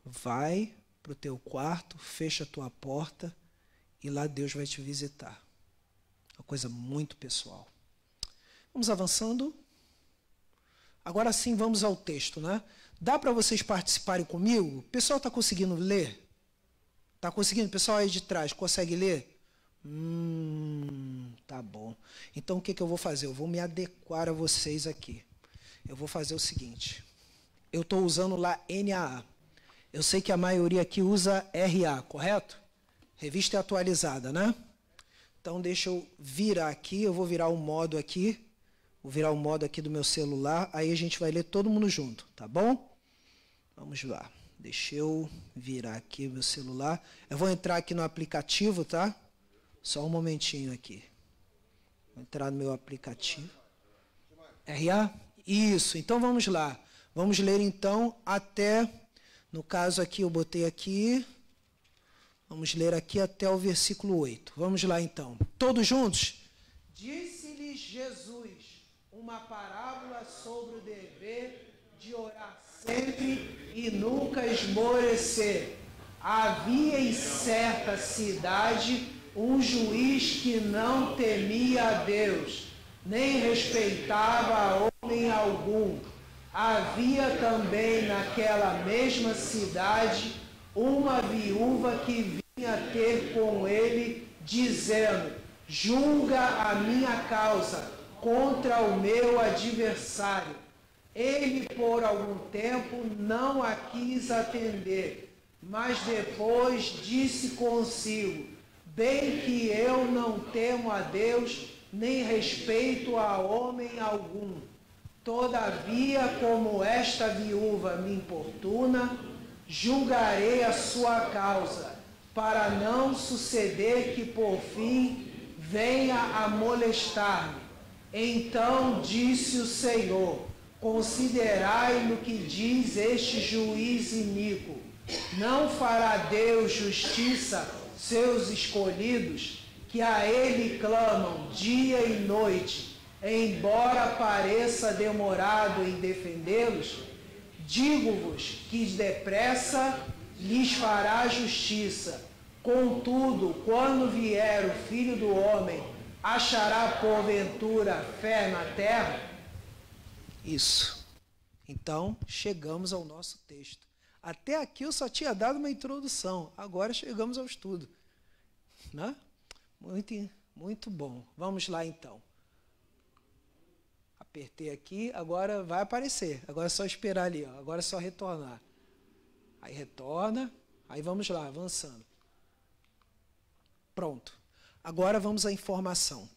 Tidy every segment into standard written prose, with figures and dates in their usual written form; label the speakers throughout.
Speaker 1: vai para o teu quarto, fecha a tua porta e lá Deus vai te visitar. Uma coisa muito pessoal. Vamos avançando. Agora sim, vamos ao texto, né? Dá para vocês participarem comigo? O pessoal está conseguindo ler? Está conseguindo? O pessoal aí de trás consegue ler? Tá bom. Então o que eu vou fazer? Eu vou me adequar a vocês aqui. Eu vou fazer o seguinte. Eu estou usando lá NAA. Eu sei que a maioria aqui usa RA, correto? Revista atualizada, né? Então deixa eu virar aqui, eu vou virar o modo aqui. Vou virar o modo aqui do meu celular, aí a gente vai ler todo mundo junto, tá bom? Vamos lá. Deixa eu virar aqui o meu celular. Eu vou entrar aqui no aplicativo, tá? Só um momentinho aqui. Vou entrar no meu aplicativo. RA? Isso, então vamos lá. Vamos ler então até, no caso aqui eu botei aqui, vamos ler aqui até o versículo 8. Vamos lá então. Todos juntos? Disse-lhes Jesus uma parábola sobre o dever de orar sempre e nunca esmorecer. Havia em certa cidade um juiz que não temia a Deus, nem respeitava homem algum. Havia também naquela mesma cidade uma viúva que vinha ter com ele, dizendo: julga a minha causa contra o meu adversário. Ele, por algum tempo, não a quis atender, mas depois disse consigo: bem que eu não temo a Deus, nem respeito a homem algum. Todavia, como esta viúva me importuna, julgarei a sua causa, para não suceder que por fim venha a molestar-me. Então disse o Senhor: considerai no que diz este juiz iníquo. Não fará Deus justiça seus escolhidos, que a ele clamam dia e noite, embora pareça demorado em defendê-los? Digo-vos que depressa lhes fará justiça. Contudo, quando vier o Filho do Homem, achará porventura fé na terra? Isso. Então, chegamos ao nosso texto. Até aqui eu só tinha dado uma introdução. Agora chegamos ao estudo. Né? Muito bom. Vamos lá, então. Apertei aqui, agora vai aparecer. Agora é só esperar ali. Ó. Agora é só retornar. Aí retorna. Aí vamos lá, avançando. Pronto. Agora vamos à informação.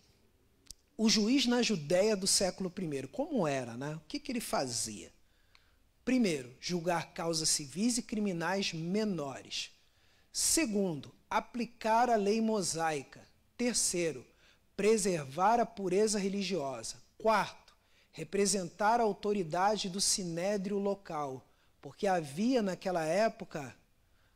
Speaker 1: O juiz na Judéia do século I, como era, né? O que ele fazia? Primeiro, julgar causas civis e criminais menores. Segundo, aplicar a lei mosaica. Terceiro, preservar a pureza religiosa. Quarto, representar a autoridade do sinédrio local, porque havia naquela época,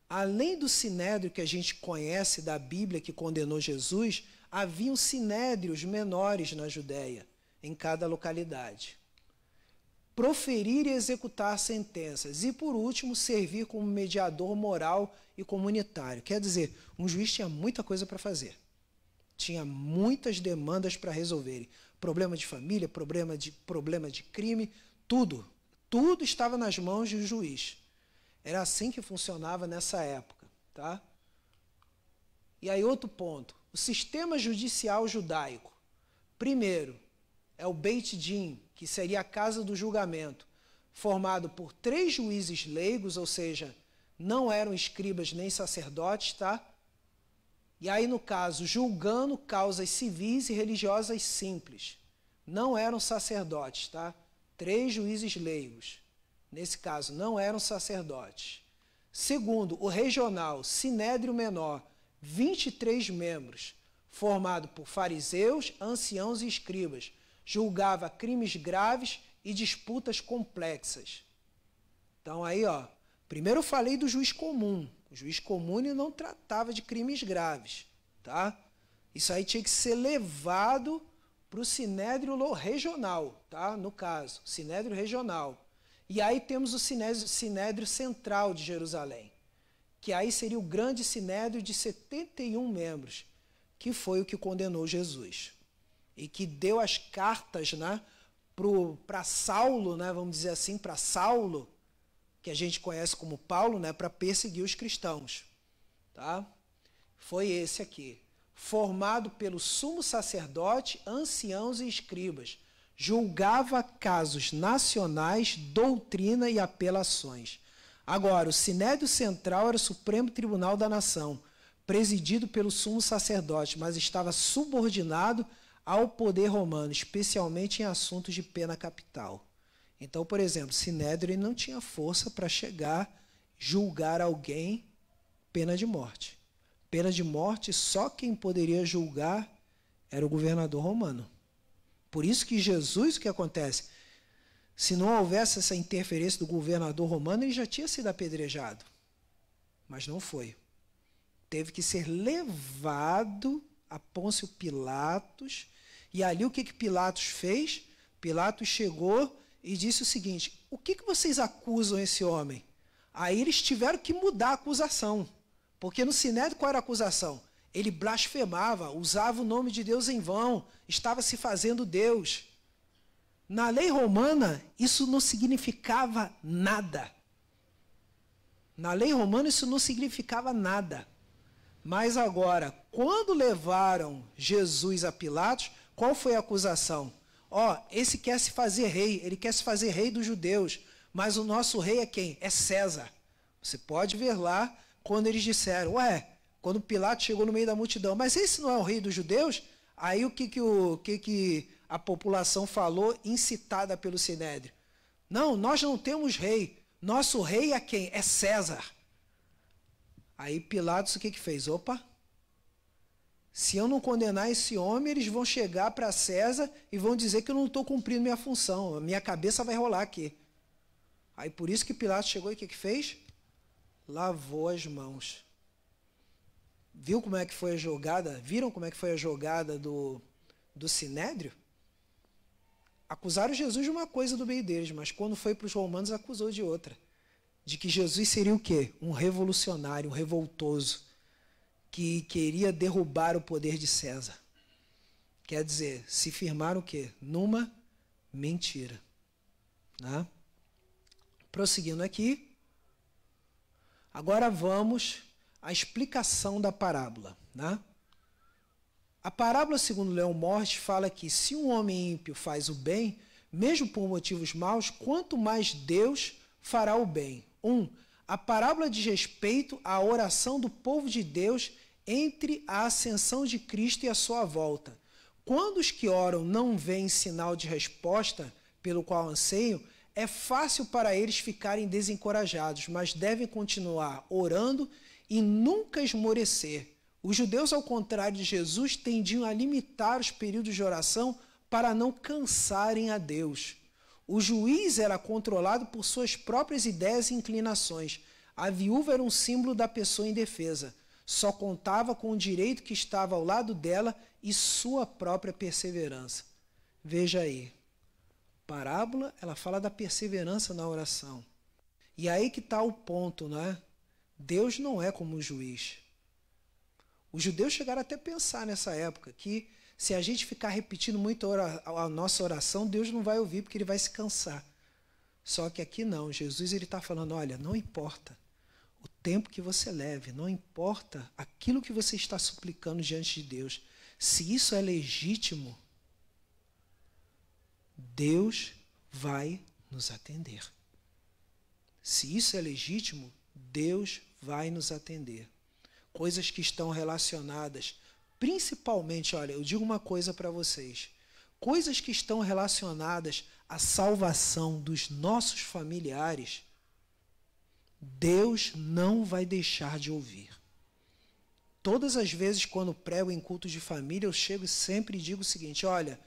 Speaker 1: além do sinédrio que a gente conhece da Bíblia que condenou Jesus, haviam sinédrios menores na Judéia, em cada localidade. Proferir e executar sentenças. E, por último, servir como mediador moral e comunitário. Quer dizer, um juiz tinha muita coisa para fazer. Tinha muitas demandas para resolverem. Problema de família, problema de crime, tudo. Tudo estava nas mãos de um juiz. Era assim que funcionava nessa época. Tá? E aí, outro ponto. O sistema judicial judaico. Primeiro, é o Beit Din, que seria a casa do julgamento, formado por 3 juízes leigos, ou seja, não eram escribas nem sacerdotes, tá? E aí, no caso, julgando causas civis e religiosas simples. Não eram sacerdotes, tá? 3 juízes leigos. Nesse caso, não eram sacerdotes. Segundo, o regional, Sinédrio Menor, 23 membros, formado por fariseus, anciãos e escribas. Julgava crimes graves e disputas complexas. Então, aí, ó, primeiro eu falei do juiz comum. O juiz comum ele não tratava de crimes graves. Tá? Isso aí tinha que ser levado para o sinédrio regional, tá? No caso, sinédrio regional. E aí temos o Sinédrio Central de Jerusalém, que aí seria o grande Sinédrio de 71 membros, que foi o que condenou Jesus. E que deu as cartas, né, para Saulo, né, vamos dizer assim, para Saulo, que a gente conhece como Paulo, né, para perseguir os cristãos. Tá? Foi esse aqui, formado pelo sumo sacerdote, anciãos e escribas, julgava casos nacionais, doutrina e apelações. Agora, o Sinédrio Central era o Supremo Tribunal da Nação, presidido pelo sumo sacerdote, mas estava subordinado ao poder romano, especialmente em assuntos de pena capital. Então, por exemplo, o Sinédrio não tinha força para chegar, julgar alguém pena de morte. Pena de morte, só quem poderia julgar era o governador romano. Por isso que Jesus, o que acontece? Se não houvesse essa interferência do governador romano, ele já tinha sido apedrejado. Mas não foi. Teve que ser levado a Pôncio Pilatos. E ali o que Pilatos fez? Pilatos chegou e disse o seguinte: o que vocês acusam esse homem? Aí eles tiveram que mudar a acusação. Porque no Sinédrio qual era a acusação? Ele blasfemava, usava o nome de Deus em vão, estava se fazendo Deus. Na lei romana, isso não significava nada. Na lei romana, isso não significava nada. Mas agora, quando levaram Jesus a Pilatos, qual foi a acusação? Esse quer se fazer rei, ele quer se fazer rei dos judeus, mas o nosso rei é quem? É César. Você pode ver lá, quando eles disseram, quando Pilatos chegou no meio da multidão, mas esse não é o rei dos judeus? Aí o que a população falou, incitada pelo Sinédrio? Não, nós não temos rei. Nosso rei é quem? É César. Aí Pilatos o que fez? Se eu não condenar esse homem, eles vão chegar para César e vão dizer que eu não estou cumprindo minha função. A minha cabeça vai rolar aqui. Aí por isso que Pilatos chegou e o que fez? Lavou as mãos. Viu como é que foi a jogada? Viram como é que foi a jogada do Sinédrio? Acusaram Jesus de uma coisa do meio deles, mas quando foi para os romanos acusou de outra. De que Jesus seria o quê? Um revolucionário, um revoltoso, que queria derrubar o poder de César. Quer dizer, se firmaram o quê? Numa mentira. Né? Prosseguindo aqui. Agora vamos à explicação da parábola. Né? A parábola, segundo Leon Morris, fala que se um homem ímpio faz o bem, mesmo por motivos maus, quanto mais Deus fará o bem. A parábola diz respeito à oração do povo de Deus entre a ascensão de Cristo e a sua volta. Quando os que oram não veem sinal de resposta pelo qual anseiam, é fácil para eles ficarem desencorajados, mas devem continuar orando e nunca esmorecer. Os judeus, ao contrário de Jesus, tendiam a limitar os períodos de oração para não cansarem a Deus. O juiz era controlado por suas próprias ideias e inclinações. A viúva era um símbolo da pessoa indefesa. Só contava com o direito que estava ao lado dela e sua própria perseverança. Veja aí. Parábola, ela fala da perseverança na oração. E aí que está o ponto, não é? Deus não é como o juiz. Os judeus chegaram até a pensar nessa época que se a gente ficar repetindo muito a nossa oração, Deus não vai ouvir porque ele vai se cansar. Só que aqui não, Jesus está falando, olha, não importa o tempo que você leve, não importa aquilo que você está suplicando diante de Deus. Se isso é legítimo, Deus vai nos atender. Se isso é legítimo, Deus vai nos atender. Coisas que estão relacionadas, principalmente, olha, eu digo uma coisa para vocês, coisas que estão relacionadas à salvação dos nossos familiares, Deus não vai deixar de ouvir. Todas as vezes quando prego em cultos de família, eu chego e sempre digo o seguinte, olha,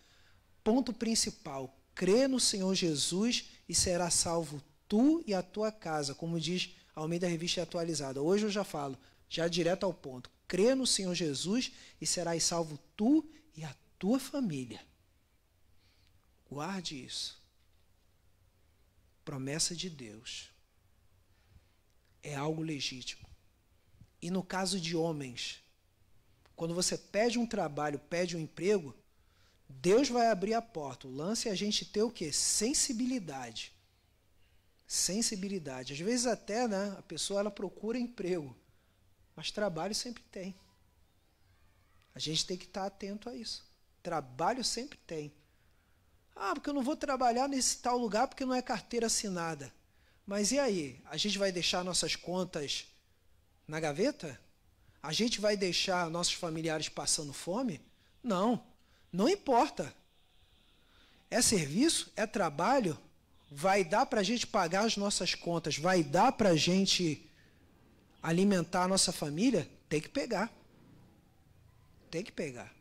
Speaker 1: ponto principal, crê no Senhor Jesus e será salvo tu e a tua casa, como diz Almeida Revista Atualizada. Hoje eu já falo, já direto ao ponto, crê no Senhor Jesus e serás salvo tu e a tua família. Guarde isso. promessa de Deus é algo legítimo. E no caso de homens, quando você pede um trabalho, pede um emprego, Deus vai abrir a porta. O lance é a gente ter o quê? Sensibilidade. Sensibilidade. Às vezes até, né, a pessoa ela procura emprego, mas trabalho sempre tem. A gente tem que estar atento a isso. Trabalho sempre tem. Ah, porque eu não vou trabalhar nesse tal lugar porque não é carteira assinada. Mas e aí? A gente vai deixar nossas contas na gaveta? A gente vai deixar nossos familiares passando fome? Não. Não importa. É serviço, é trabalho, vai dar para a gente pagar as nossas contas, vai dar para a gente alimentar a nossa família? Tem que pegar. Tem que pegar.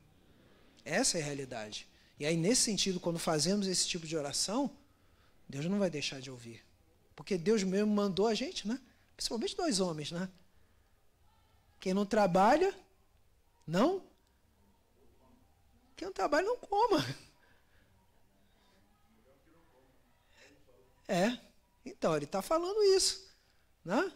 Speaker 1: Essa é a realidade. E aí, nesse sentido, quando fazemos esse tipo de oração, Deus não vai deixar de ouvir. Porque Deus mesmo mandou a gente, né? Principalmente nós homens, né? Quem não trabalha, não. Quem não trabalha, não coma. Então, ele está falando isso, né?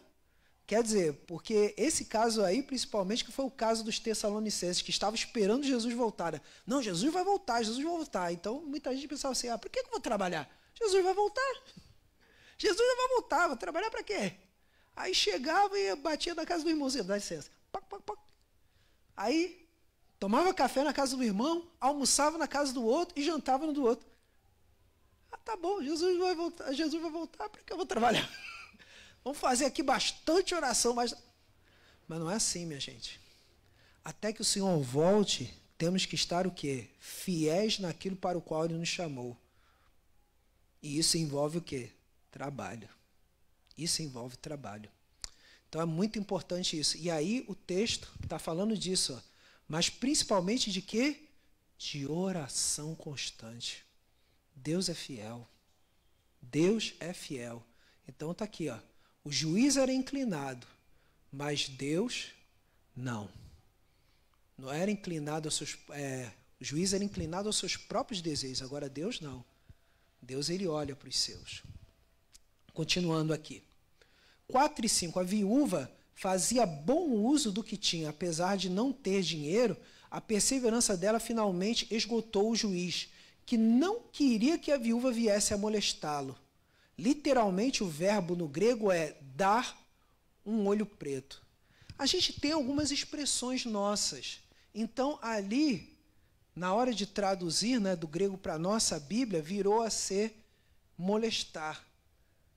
Speaker 1: Quer dizer, porque esse caso aí, principalmente, que foi o caso dos Tessalonicenses, que estavam esperando Jesus voltar. Né? Não, Jesus vai voltar, Jesus vai voltar. Então, muita gente pensava assim, por que eu vou trabalhar? Jesus vai voltar. Jesus vai voltar, vou trabalhar para quê? Aí chegava e batia na casa do irmãozinho, dá licença. Pac, pac, pac. Aí, tomava café na casa do irmão, almoçava na casa do outro e jantava no do outro. Ah, tá bom, Jesus vai voltar, para que eu vou trabalhar? Vamos fazer aqui bastante oração, mas não é assim, minha gente. Até que o Senhor volte, temos que estar o quê? Fiéis naquilo para o qual Ele nos chamou. E isso envolve o quê? Trabalho. Isso envolve trabalho. Então é muito importante isso. E aí o texto está falando disso, ó. Mas principalmente de quê? De oração constante. Deus é fiel. Deus é fiel. Então está aqui, ó. O juiz era inclinado, mas Deus não. Não era inclinado aos seus, o juiz era inclinado aos seus próprios desejos, agora Deus não. Deus, ele olha para os seus. Continuando aqui. 4 e 5. A viúva fazia bom uso do que tinha, apesar de não ter dinheiro, a perseverança dela finalmente esgotou o juiz, que não queria que a viúva viesse a molestá-lo. Literalmente, o verbo no grego é dar um olho preto. A gente tem algumas expressões nossas. Então, ali, na hora de traduzir, né, do grego para a nossa Bíblia, virou a ser molestar.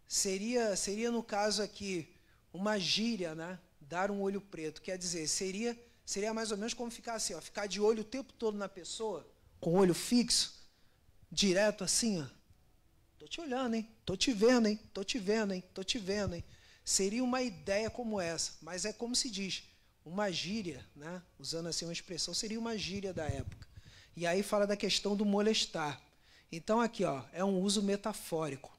Speaker 1: Seria no caso aqui, uma gíria, né? Dar um olho preto. Quer dizer, seria mais ou menos como ficar assim, ó, ficar de olho o tempo todo na pessoa, com o olho fixo, direto assim, ó. Estou te olhando, hein? Estou te vendo, hein? Estou te vendo, hein? Estou te vendo, hein? Seria uma ideia como essa, mas é como se diz, uma gíria, né? Usando assim uma expressão, seria uma gíria da época. E aí fala da questão do molestar. Então aqui, ó, é um uso metafórico.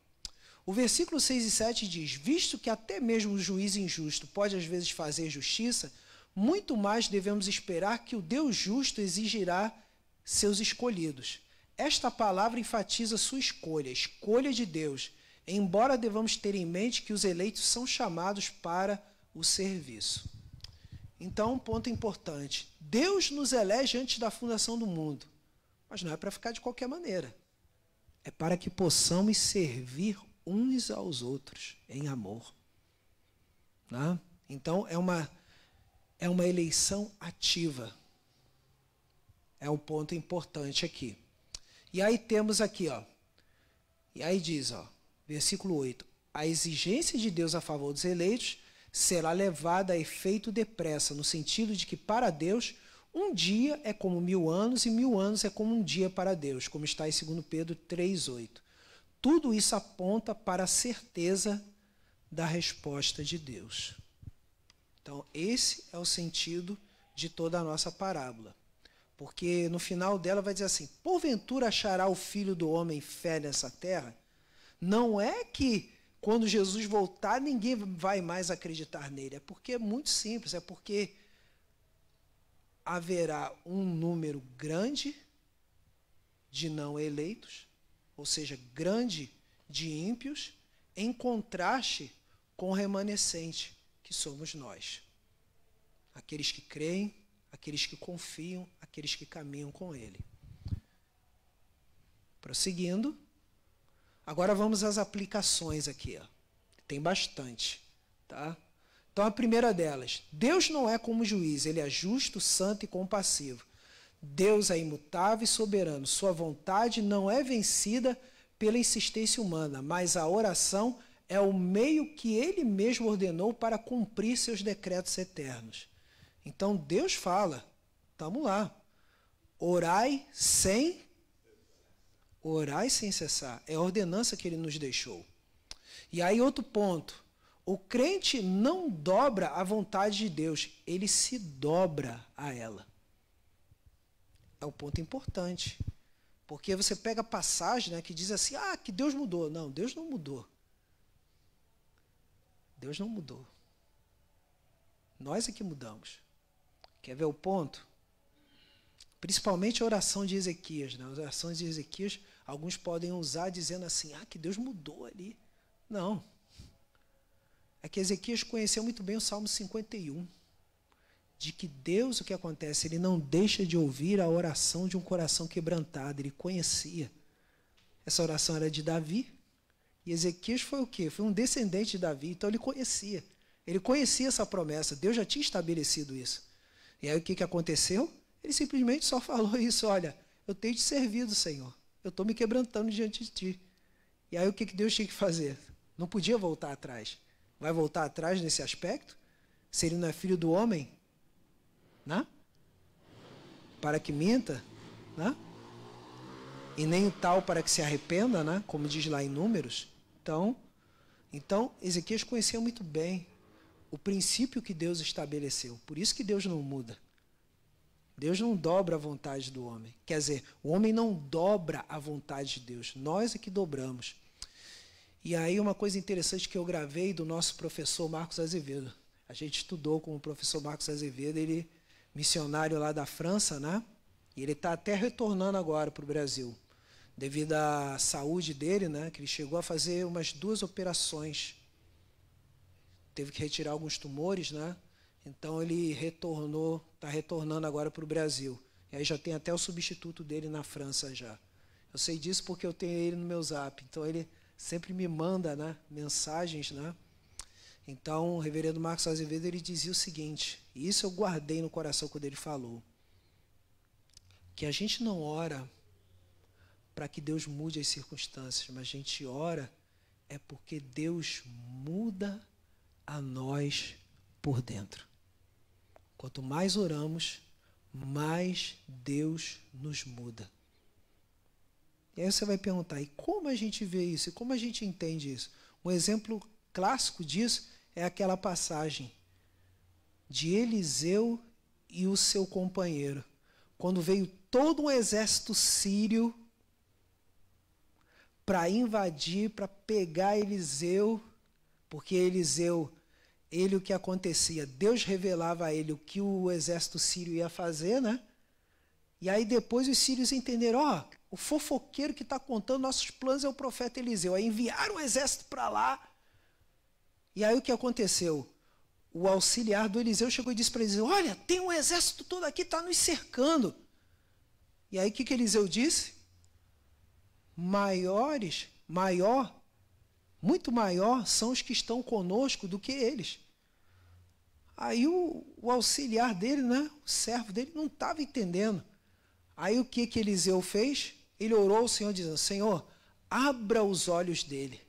Speaker 1: O versículo 6 e 7 diz, visto que até mesmo o juiz injusto pode às vezes fazer justiça, muito mais devemos esperar que o Deus justo exigirá seus escolhidos. Esta palavra enfatiza sua escolha, a escolha de Deus, embora devamos ter em mente que os eleitos são chamados para o serviço. Então, um ponto importante. Deus nos elege antes da fundação do mundo, mas não é para ficar de qualquer maneira. É para que possamos servir uns aos outros em amor. Né? Então, é uma eleição ativa. É um ponto importante aqui. E aí temos aqui, ó. E aí diz, ó, versículo 8. A exigência de Deus a favor dos eleitos será levada a efeito depressa, no sentido de que para Deus um dia é como 1000 anos e 1000 anos é como um dia para Deus, como está em 2 Pedro 3,8. Tudo isso aponta para a certeza da resposta de Deus. Então, esse é o sentido de toda a nossa parábola. Porque no final dela vai dizer assim, porventura achará o Filho do Homem fé nessa terra? Não é que quando Jesus voltar ninguém vai mais acreditar nele, é porque é muito simples, é porque haverá um número grande de não eleitos, ou seja, grande de ímpios, em contraste com o remanescente, que somos nós. Aqueles que creem, aqueles que confiam, aqueles que caminham com Ele. Prosseguindo, agora vamos às aplicações aqui. Ó. Tem bastante. Tá? Então, a primeira delas, Deus não é como juiz, Ele é justo, santo e compassivo. Deus é imutável e soberano. Sua vontade não é vencida pela insistência humana, mas a oração é o meio que Ele mesmo ordenou para cumprir seus decretos eternos. Então, Deus fala, estamos lá, orai sem cessar. É a ordenança que Ele nos deixou. E aí, outro ponto. O crente não dobra a vontade de Deus, ele se dobra a ela. É um ponto importante. Porque você pega a passagem, né, que diz assim, que Deus mudou. Não, Deus não mudou. Deus não mudou. Nós é que mudamos. Quer ver o ponto? Principalmente a oração de Ezequias. Né? As orações de Ezequias, alguns podem usar dizendo assim, que Deus mudou ali. Não. É que Ezequias conheceu muito bem o Salmo 51. De que Deus, o que acontece? Ele não deixa de ouvir a oração de um coração quebrantado. Ele conhecia. Essa oração era de Davi. E Ezequias foi o quê? Foi um descendente de Davi. Então ele conhecia. Ele conhecia essa promessa. Deus já tinha estabelecido isso. E aí o que aconteceu? Ele simplesmente só falou isso. Olha, eu tenho te servido, Senhor. Eu estou me quebrantando diante de ti. E aí o que Deus tinha que fazer? Não podia voltar atrás. Vai voltar atrás nesse aspecto? Se ele não é filho do homem? Né? Para que minta, né? E nem tal para que se arrependa, né? Como diz lá em Números. Então Ezequias conhecia muito bem o princípio que Deus estabeleceu. Por isso que Deus não muda. Deus não dobra a vontade do homem. Quer dizer, o homem não dobra a vontade de Deus. Nós é que dobramos. E aí uma coisa interessante que eu gravei do nosso professor Marcos Azevedo. A gente estudou com o professor Marcos Azevedo, ele missionário lá da França, né? E ele está até retornando agora para o Brasil, devido à saúde dele, né? Que ele chegou a fazer umas 2 operações. Teve que retirar alguns tumores, né? Então ele está retornando agora para o Brasil. E aí já tem até o substituto dele na França já. Eu sei disso porque eu tenho ele no meu zap. Então ele sempre me manda, né, mensagens, né? Então, o reverendo Marcos Azevedo, ele dizia o seguinte, e isso eu guardei no coração quando ele falou, que a gente não ora para que Deus mude as circunstâncias, mas a gente ora porque Deus muda a nós por dentro. Quanto mais oramos, mais Deus nos muda. E aí você vai perguntar, e como a gente vê isso? E como a gente entende isso? Um exemplo clássico disso é aquela passagem de Eliseu e o seu companheiro. Quando veio todo um exército sírio para invadir, para pegar Eliseu, porque Eliseu, o que acontecia? Deus revelava a ele o que o exército sírio ia fazer, né? E aí depois os sírios entenderam, o fofoqueiro que está contando nossos planos é o profeta Eliseu. Aí enviaram o exército para lá. E aí o que aconteceu? O auxiliar do Eliseu chegou e disse para Eliseu, olha, tem um exército todo aqui, está nos cercando. E aí o que Eliseu disse? Muito maior são os que estão conosco do que eles. Aí o auxiliar dele, né, o servo dele, não estava entendendo. Aí o que Eliseu fez? Ele orou ao Senhor dizendo, Senhor, abra os olhos dele.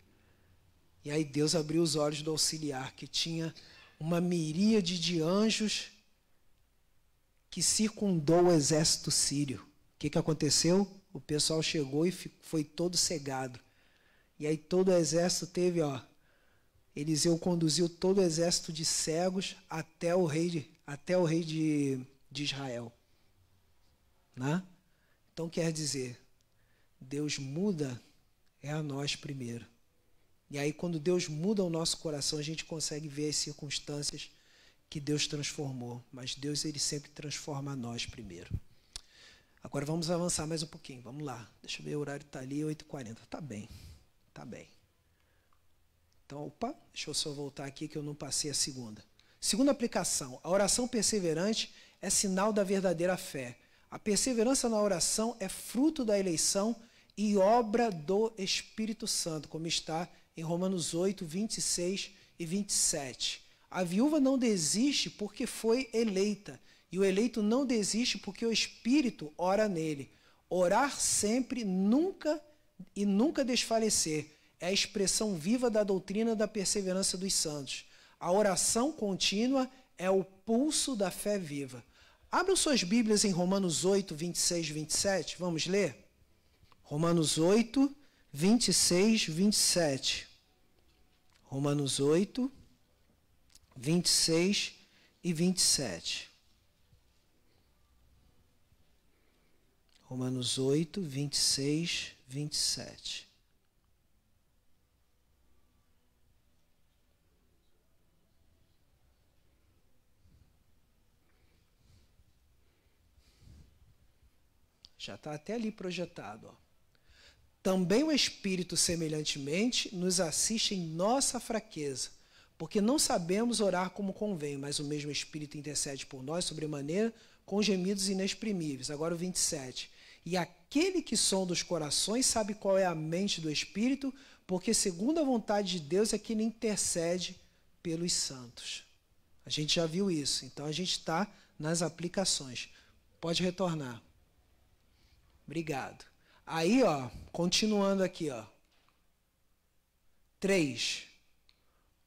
Speaker 1: E aí Deus abriu os olhos do auxiliar, que tinha uma miríade de anjos que circundou o exército sírio. O que aconteceu? O pessoal chegou e foi todo cegado. E aí todo o exército teve, Eliseu conduziu todo o exército de cegos até o rei de Israel. Né? Então quer dizer, Deus muda a nós primeiro. E aí quando Deus muda o nosso coração, a gente consegue ver as circunstâncias que Deus transformou. Mas Deus, ele sempre transforma a nós primeiro. Agora vamos avançar mais um pouquinho. Vamos lá. Deixa eu ver, o horário está ali, 8h40. Tá bem. Então, opa, deixa eu só voltar aqui que eu não passei a segunda. Segunda aplicação, a oração perseverante é sinal da verdadeira fé. A perseverança na oração é fruto da eleição e obra do Espírito Santo, como está em Romanos 8, 26 e 27. A viúva não desiste porque foi eleita, e o eleito não desiste porque o Espírito ora nele. Orar sempre, nunca e nunca desfalecer, é a expressão viva da doutrina da perseverança dos santos. A oração contínua é o pulso da fé viva. Abram suas Bíblias em Romanos 8, 26 e 27. Vamos ler? Romanos 8, 26 e 27. Romanos 8, 26 e 27. Romanos 8, 26 e 27. Já está até ali projetado. Ó. Também o Espírito, semelhantemente, nos assiste em nossa fraqueza, porque não sabemos orar como convém, mas o mesmo Espírito intercede por nós sobremaneira com gemidos inexprimíveis. Agora o 27. E aquele que sonda os corações sabe qual é a mente do Espírito, porque segundo a vontade de Deus é que ele intercede pelos santos. A gente já viu isso, então a gente está nas aplicações. Pode retornar. Obrigado. Aí, ó, continuando aqui, ó. 3.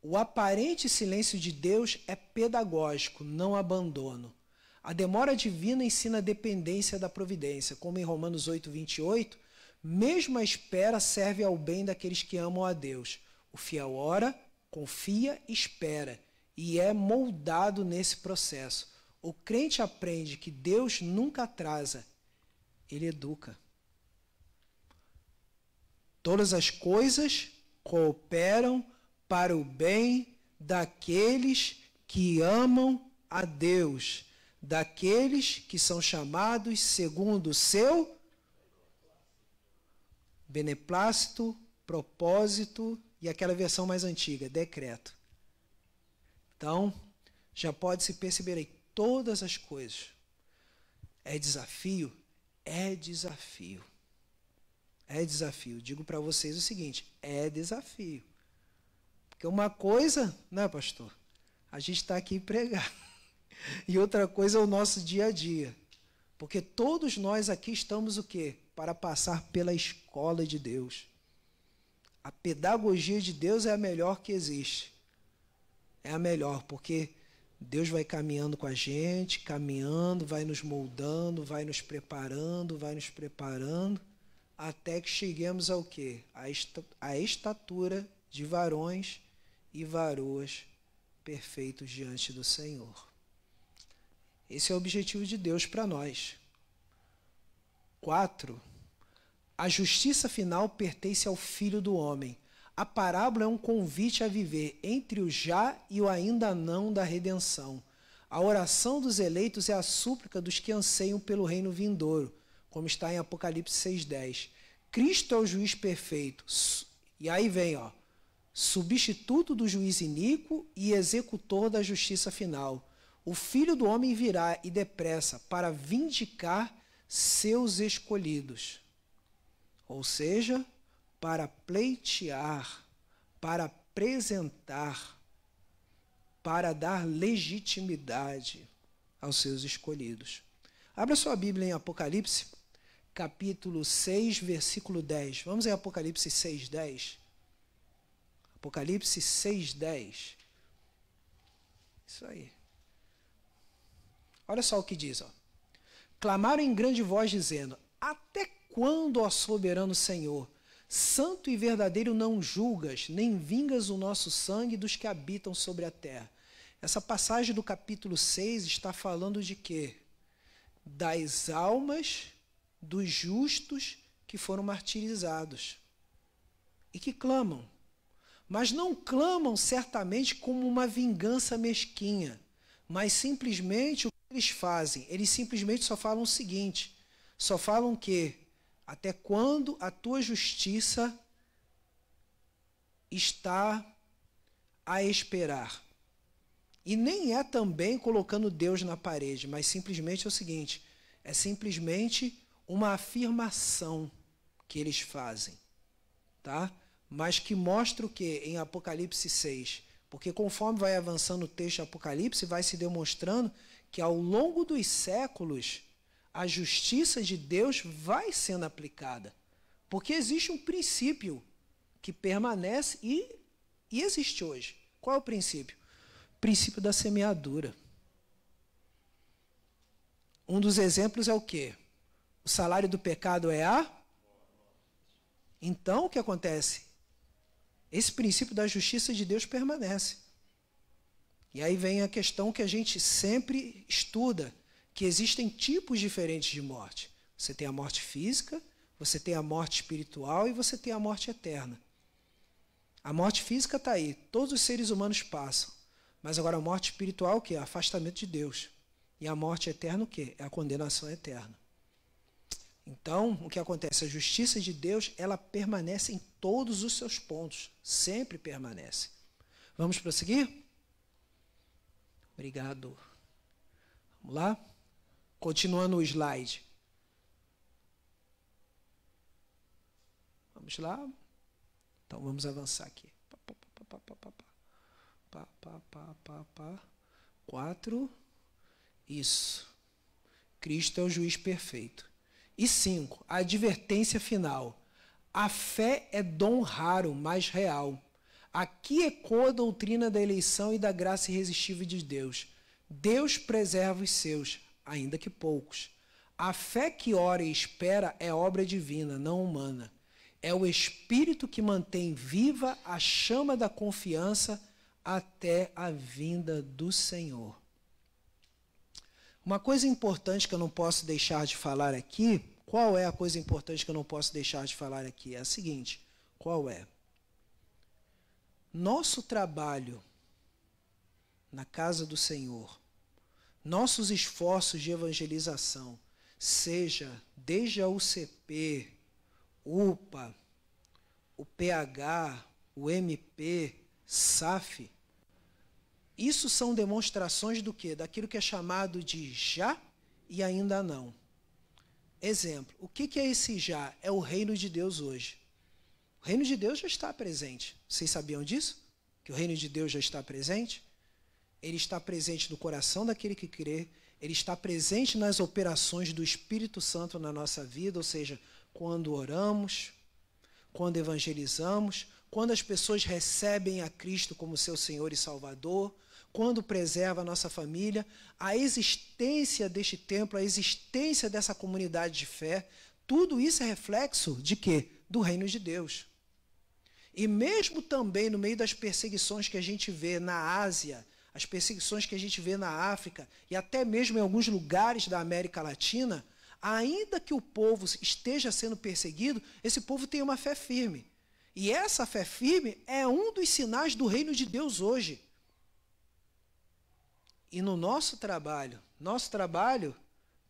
Speaker 1: O aparente silêncio de Deus é pedagógico, não abandono. A demora divina ensina a dependência da providência, como em Romanos 8, 28, mesmo a espera serve ao bem daqueles que amam a Deus. O fiel ora, confia, espera, e é moldado nesse processo. O crente aprende que Deus nunca atrasa, ele educa. Todas as coisas cooperam para o bem daqueles que amam a Deus, daqueles que são chamados segundo o seu beneplácito, propósito e aquela versão mais antiga, decreto. Então, já pode se perceber aí todas as coisas. É desafio? É desafio. É desafio. Digo para vocês o seguinte, é desafio. Porque uma coisa, né, pastor? A gente está aqui pregar. E outra coisa é o nosso dia a dia. Porque todos nós aqui estamos o quê? Para passar pela escola de Deus. A pedagogia de Deus é a melhor que existe. É a melhor, porque Deus vai caminhando com a gente, caminhando, vai nos moldando, vai nos preparando, até que cheguemos ao quê? A estatura de varões e varoas perfeitos diante do Senhor. Esse é o objetivo de Deus para nós. 4. A justiça final pertence ao Filho do Homem. A parábola é um convite a viver entre o já e o ainda não da redenção. A oração dos eleitos é a súplica dos que anseiam pelo reino vindouro, como está em Apocalipse 6:10. Cristo é o juiz perfeito. E aí vem, ó, substituto do juiz iníquo e executor da justiça final. O Filho do Homem virá e depressa para vindicar seus escolhidos. Ou seja, para pleitear, para apresentar, para dar legitimidade aos seus escolhidos. Abra sua Bíblia em Apocalipse, capítulo 6, versículo 10. Vamos em Apocalipse 6, 10. Apocalipse 6, 10. Isso aí. Olha só o que diz. Ó. Clamaram em grande voz, dizendo, até quando, ó soberano Senhor, santo e verdadeiro não julgas, nem vingas o nosso sangue dos que habitam sobre a terra? Essa passagem do capítulo 6 está falando de quê? Das almas dos justos que foram martirizados e que clamam. Mas não clamam certamente como uma vingança mesquinha, mas simplesmente o que eles fazem? Eles simplesmente só falam o seguinte, só falam que até quando a tua justiça está a esperar. E nem é também colocando Deus na parede, mas simplesmente é o seguinte, é simplesmente uma afirmação que eles fazem, tá? Mas que mostra o quê? Em Apocalipse 6. Porque conforme vai avançando o texto de Apocalipse, vai se demonstrando que ao longo dos séculos, a justiça de Deus vai sendo aplicada. Porque existe um princípio que permanece e existe hoje. Qual é o princípio? O princípio da semeadura. Um dos exemplos é o quê? O salário do pecado é a... Então, o que acontece? Esse princípio da justiça de Deus permanece. E aí vem a questão que a gente sempre estuda, que existem tipos diferentes de morte. Você tem a morte física, você tem a morte espiritual e você tem a morte eterna. A morte física está aí, todos os seres humanos passam. Mas agora a morte espiritual, o quê? Afastamento de Deus. E a morte eterna, o quê? É a condenação eterna. Então, o que acontece? A justiça de Deus, ela permanece em todos os seus pontos. Sempre permanece. Vamos prosseguir? Obrigado. Vamos lá? Continuando o slide. Vamos lá? Então, vamos avançar aqui. 4. Isso. Cristo é o juiz perfeito. E 5, a advertência final. A fé é dom raro, mas real. Aqui ecoa a doutrina da eleição e da graça irresistível de Deus. Deus preserva os seus, ainda que poucos. A fé que ora e espera é obra divina, não humana. É o Espírito que mantém viva a chama da confiança até a vinda do Senhor. Uma coisa importante que eu não posso deixar de falar aqui, qual é a coisa importante que eu não posso deixar de falar aqui? É a seguinte, qual é? Nosso trabalho na casa do Senhor, nossos esforços de evangelização, seja desde a UCP, UPA, o PH, o MP, SAF, isso são demonstrações do quê? Daquilo que é chamado de já e ainda não. Exemplo, o que é esse já? É o reino de Deus hoje. O reino de Deus já está presente. Vocês sabiam disso? Que o reino de Deus já está presente? Ele está presente no coração daquele que crê, ele está presente nas operações do Espírito Santo na nossa vida, ou seja, quando oramos, quando evangelizamos, quando as pessoas recebem a Cristo como seu Senhor e Salvador, quando preserva a nossa família, a existência deste templo, a existência dessa comunidade de fé, tudo isso é reflexo de quê? Do reino de Deus. E mesmo também no meio das perseguições que a gente vê na Ásia, as perseguições que a gente vê na África e até mesmo em alguns lugares da América Latina, ainda que o povo esteja sendo perseguido, esse povo tem uma fé firme. E essa fé firme é um dos sinais do reino de Deus hoje. E no nosso trabalho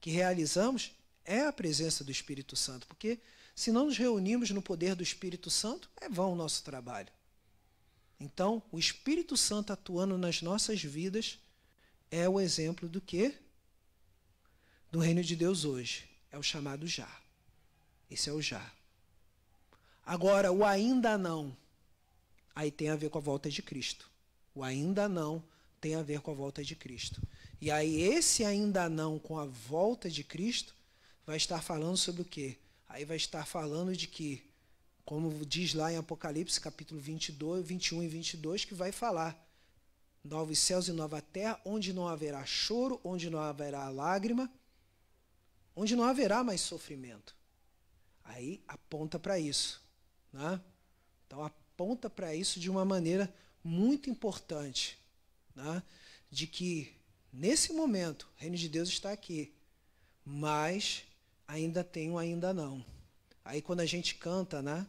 Speaker 1: que realizamos é a presença do Espírito Santo, porque se não nos reunimos no poder do Espírito Santo, é vão o nosso trabalho. Então, o Espírito Santo atuando nas nossas vidas é o exemplo do quê? Do reino de Deus hoje. É o chamado já. Esse é o já. Agora, o ainda não, aí tem a ver com a volta de Cristo. O ainda não tem a ver com a volta de Cristo. E aí esse ainda não com a volta de Cristo vai estar falando sobre o quê? Aí vai estar falando de que, como diz lá em Apocalipse, capítulo 22, 21 e 22, que vai falar novos céus e nova terra, onde não haverá choro, onde não haverá lágrima, onde não haverá mais sofrimento. Aí aponta para isso, né? Então aponta para isso de uma maneira muito importante, né? De que nesse momento o reino de Deus está aqui, mas ainda tem um ainda não. Aí quando a gente canta, né?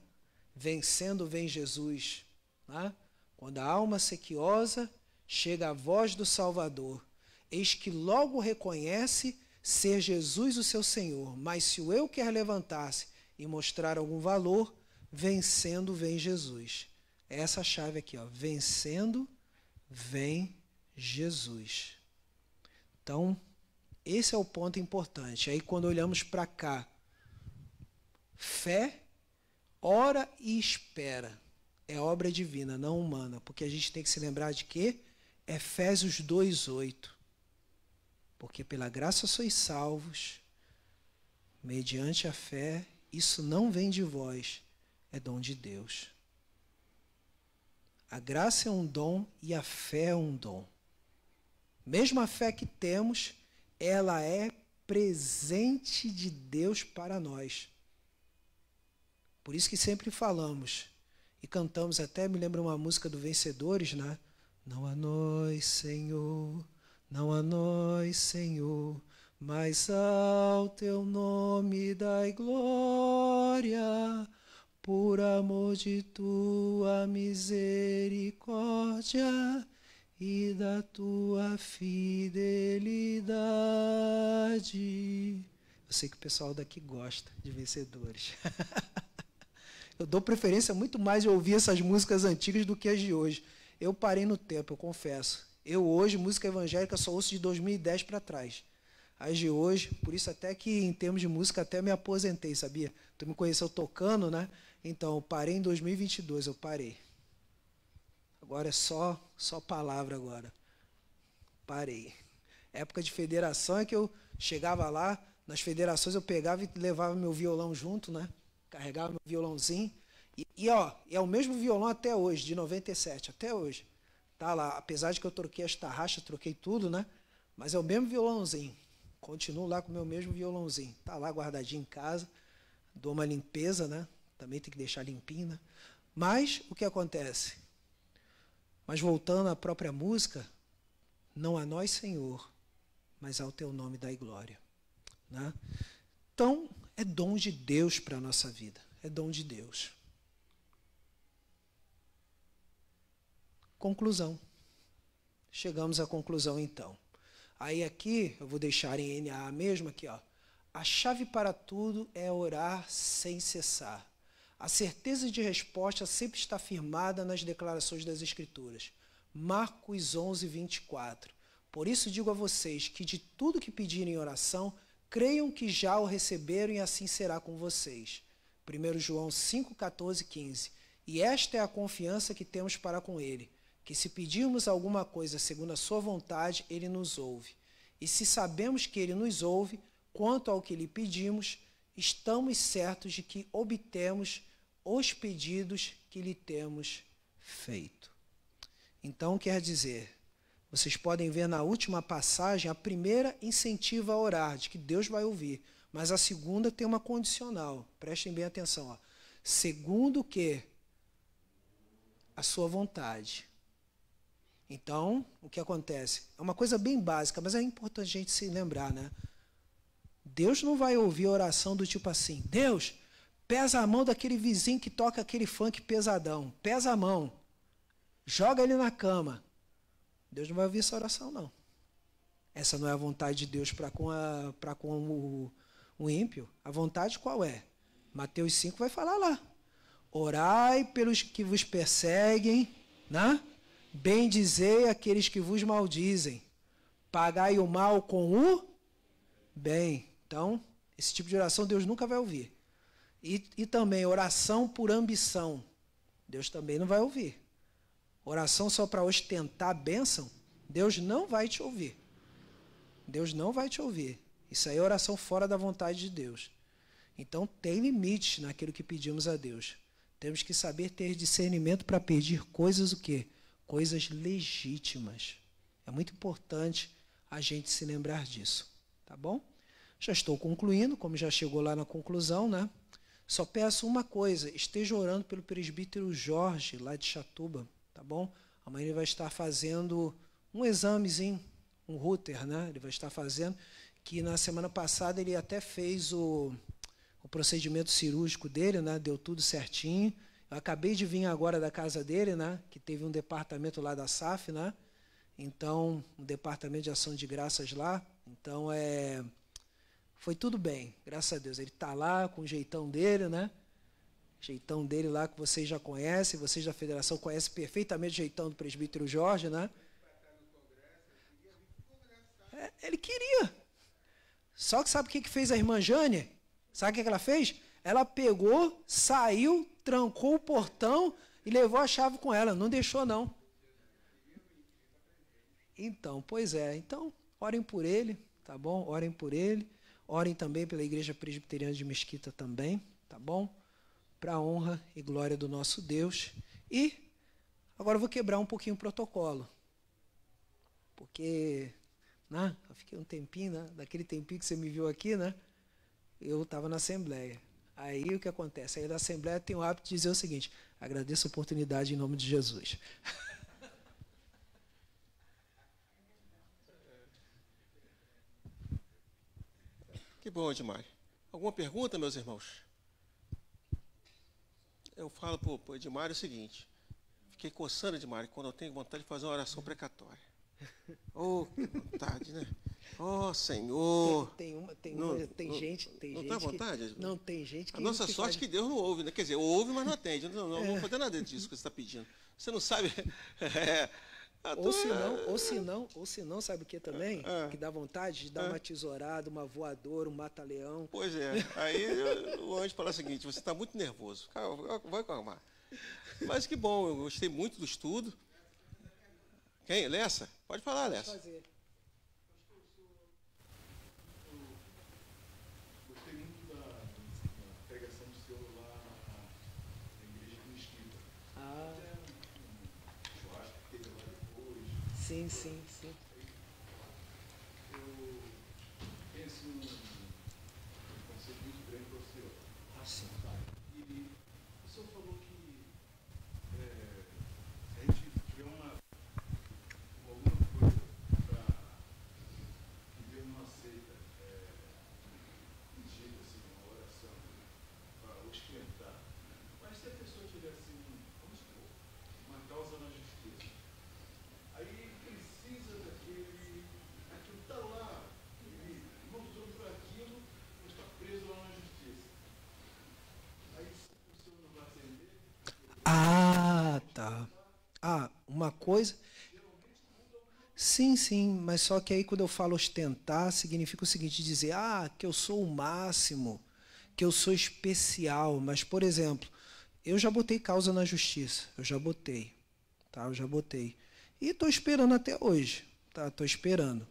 Speaker 1: Vencendo vem Jesus, né? Quando a alma sequiosa chega à voz do Salvador, eis que logo reconhece ser Jesus o seu Senhor, mas se o eu quer levantar-se e mostrar algum valor, vencendo vem Jesus. Essa chave aqui, ó, vencendo vem Jesus. Então, esse é o ponto importante. Aí, quando olhamos para cá, fé, ora e espera. É obra divina, não humana. Porque a gente tem que se lembrar de quê? Efésios 2:8. Porque pela graça sois salvos, mediante a fé, isso não vem de vós, é dom de Deus. A graça é um dom e a fé é um dom. Mesmo a fé que temos, ela é presente de Deus para nós. Por isso que sempre falamos e cantamos, até me lembra uma música do Vencedores, né? Não a nós, Senhor, não a nós, Senhor, mas ao teu nome dai glória, por amor de tua misericórdia e da tua fidelidade. Eu sei que o pessoal daqui gosta de Vencedores. Eu dou preferência muito mais de ouvir essas músicas antigas do que as de hoje. Eu parei no tempo, eu confesso. Eu hoje, música evangélica, só ouço de 2010 para trás. As de hoje, por isso até que em termos de música até me aposentei, sabia? Tu me conheceu tocando, né? Então, eu parei em 2022, eu parei. Agora é só palavra agora. Parei. Época de federação é que eu chegava lá, nas federações eu pegava e levava meu violão junto, né? Carregava meu violãozinho. Ó, é o mesmo violão até hoje, de 97, até hoje. Tá lá, apesar de que eu troquei as tarraxas, troquei tudo, né? Mas é o mesmo violãozinho. Continuo lá com o meu mesmo violãozinho. Tá lá guardadinho em casa. Dou uma limpeza, né? Também tem que deixar limpinho, né? Mas o que acontece? Mas voltando à própria música, não a nós, Senhor, mas ao teu nome dai glória. Né? Então, é dom de Deus para a nossa vida. É dom de Deus. Conclusão. Chegamos à conclusão, então. Aí aqui, eu vou deixar em NA mesmo, aqui, ó. A chave para tudo é orar sem cessar. A certeza de resposta sempre está firmada nas declarações das Escrituras. Marcos 11:24. Por isso digo a vocês que de tudo que pedirem em oração, creiam que já o receberam e assim será com vocês. 1 João 5:14-15. E esta é a confiança que temos para com ele, que se pedirmos alguma coisa segundo a sua vontade, ele nos ouve. E se sabemos que ele nos ouve, quanto ao que lhe pedimos, estamos certos de que obtemos os pedidos que lhe temos feito. Então, quer dizer, vocês podem ver na última passagem, a primeira incentiva a orar, de que Deus vai ouvir, mas a segunda tem uma condicional. Prestem bem atenção. Ó. Segundo o quê? A sua vontade. Então, o que acontece? É uma coisa bem básica, mas é importante a gente se lembrar, né? Deus não vai ouvir a oração do tipo assim, Deus, pesa a mão daquele vizinho que toca aquele funk pesadão. Pesa a mão. Joga ele na cama. Deus não vai ouvir essa oração, não. Essa não é a vontade de Deus para com o ímpio. A vontade qual é? Mateus 5 vai falar lá. Orai pelos que vos perseguem, né? Bendizei aqueles que vos maldizem. Pagai o mal com o bem. Então, esse tipo de oração Deus nunca vai ouvir. E também oração por ambição. Deus também não vai ouvir. Oração só para ostentar a bênção, Deus não vai te ouvir. Deus não vai te ouvir. Isso aí é oração fora da vontade de Deus. Então, tem limites naquilo que pedimos a Deus. Temos que saber ter discernimento para pedir coisas o quê? Coisas legítimas. É muito importante a gente se lembrar disso. Tá bom? Já estou concluindo, como já chegou lá na conclusão, né? Só peço uma coisa, esteja orando pelo presbítero Jorge, lá de Chatuba, tá bom? Amanhã ele vai estar fazendo um examezinho, um router, né? Ele vai estar fazendo, que na semana passada ele até fez o procedimento cirúrgico dele, né? Deu tudo certinho. Eu acabei de vir agora da casa dele, né? Que teve um departamento lá da SAF, né? Então, um departamento de ação de graças lá. Então, foi tudo bem, graças a Deus. Ele está lá com o jeitão dele, né? Jeitão dele lá que vocês já conhecem, vocês da federação conhecem perfeitamente o jeitão do presbítero Jorge, né? Só que sabe o que fez a irmã Jane? Sabe o que ela fez? Ela pegou, saiu, trancou o portão e levou a chave com ela. Não deixou, não. Então, pois é. Então, orem por ele, tá bom? Orem por ele. Orem também pela Igreja Presbiteriana de Mesquita também, tá bom? Para a honra e glória do nosso Deus. E agora eu vou quebrar um pouquinho o protocolo. Porque, né, eu fiquei um tempinho, né, daquele tempinho que você me viu aqui, né? Eu estava na Assembleia. Aí o que acontece? Aí da Assembleia tem o hábito de dizer o seguinte: agradeço a oportunidade em nome de Jesus.
Speaker 2: Que bom, Edmar. Alguma pergunta, meus irmãos? Eu falo para o Edmar o seguinte: fiquei coçando, Edmar, quando eu tenho vontade de fazer uma oração precatória. Oh, que vontade, né? Oh, Senhor.
Speaker 1: Tem gente.
Speaker 2: Não está à vontade?
Speaker 1: Não, tem gente que.
Speaker 2: A nossa sorte é que Deus não ouve, né? Quer dizer, ouve, mas não atende. Não vou fazer nada disso que você está pedindo. Você não sabe.
Speaker 1: Ou se não, sabe o que também? Que dá vontade de dar uma tesourada, uma voadora, um mata-leão.
Speaker 2: Pois é. Aí o anjo fala o seguinte: você está muito nervoso. Vai calmar. Mas que bom, eu gostei muito do estudo. Quem? Lessa? Pode falar, Lessa.
Speaker 1: Pode fazer.
Speaker 3: Gostei muito da pregação do senhor lá na igreja do Mesquita. Churrasco que teve lá depois.
Speaker 1: Sim.
Speaker 3: Eu penso num conceito muito grande para o senhor.
Speaker 1: Sim.
Speaker 3: E o senhor falou que se a gente tiver alguma coisa para viver numa seita, jeito assim, uma oração para ostentar. Mas se a pessoa tiver assim, vamos supor, uma causa na justiça, aí precisa aquilo está lá, ele lutou por aquilo, mas está preso lá na justiça. Aí o senhor não vai atender?
Speaker 1: Tá. Uma coisa. Sim, mas só que aí quando eu falo ostentar, significa o seguinte: dizer, que eu sou o máximo, que eu sou especial. Mas, por exemplo, eu já botei causa na justiça, eu já botei. E estou esperando até hoje, tá? Estou esperando.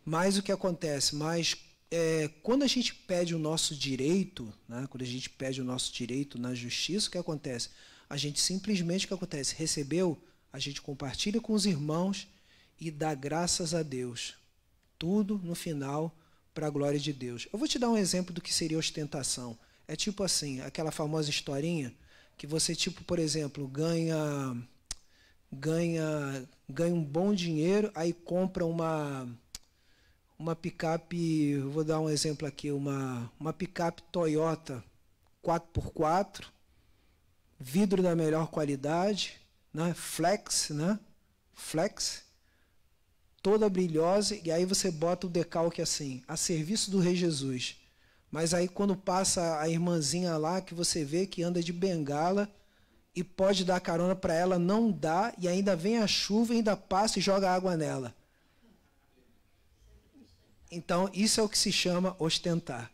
Speaker 1: Mas o que acontece? Quando a gente pede o nosso direito, né? Quando a gente pede o nosso direito na justiça, o que acontece? A gente simplesmente, o que acontece? Recebeu, a gente compartilha com os irmãos e dá graças a Deus. Tudo, no final, para a glória de Deus. Eu vou te dar um exemplo do que seria ostentação. É tipo assim, aquela famosa historinha que você, tipo, por exemplo, ganha um bom dinheiro, aí compra uma picape, vou dar um exemplo aqui, uma picape Toyota 4x4, vidro da melhor qualidade, né? Flex, toda brilhosa, e aí você bota o decalque assim, a serviço do Rei Jesus. Mas aí quando passa a irmãzinha lá, que você vê que anda de bengala e pode dar carona para ela, não dá, e ainda vem a chuva e ainda passa e joga água nela. Então, isso é o que se chama ostentar.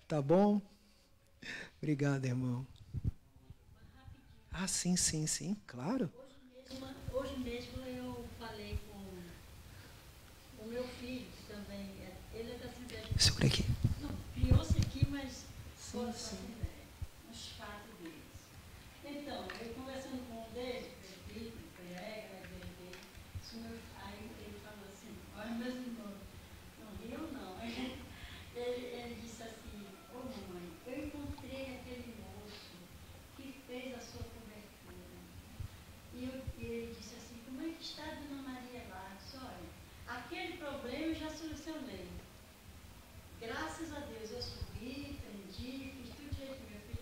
Speaker 1: Tá bom? Obrigado, irmão. Sim, claro.
Speaker 4: Hoje mesmo eu falei com o meu filho, que também ele é da Assembleia de Deus.
Speaker 1: Segura aqui.
Speaker 4: Não, criou-se aqui, mas fora da Assembleia, nos fatos deles. Então, eu conversando com um deles, prefeito, prega na igreja dele, aí ele falou assim: olha, meus irmãos, não riam não. Ele disse assim: ô mamãe, eu encontrei aquele moço que fez a sua cobertura. E ele disse assim: como é que está a Dona Maria lá? Eu disse: olha, aquele problema eu já solucionei. Graças a Deus eu subi, aprendi, fiz tudo direito. Meu filho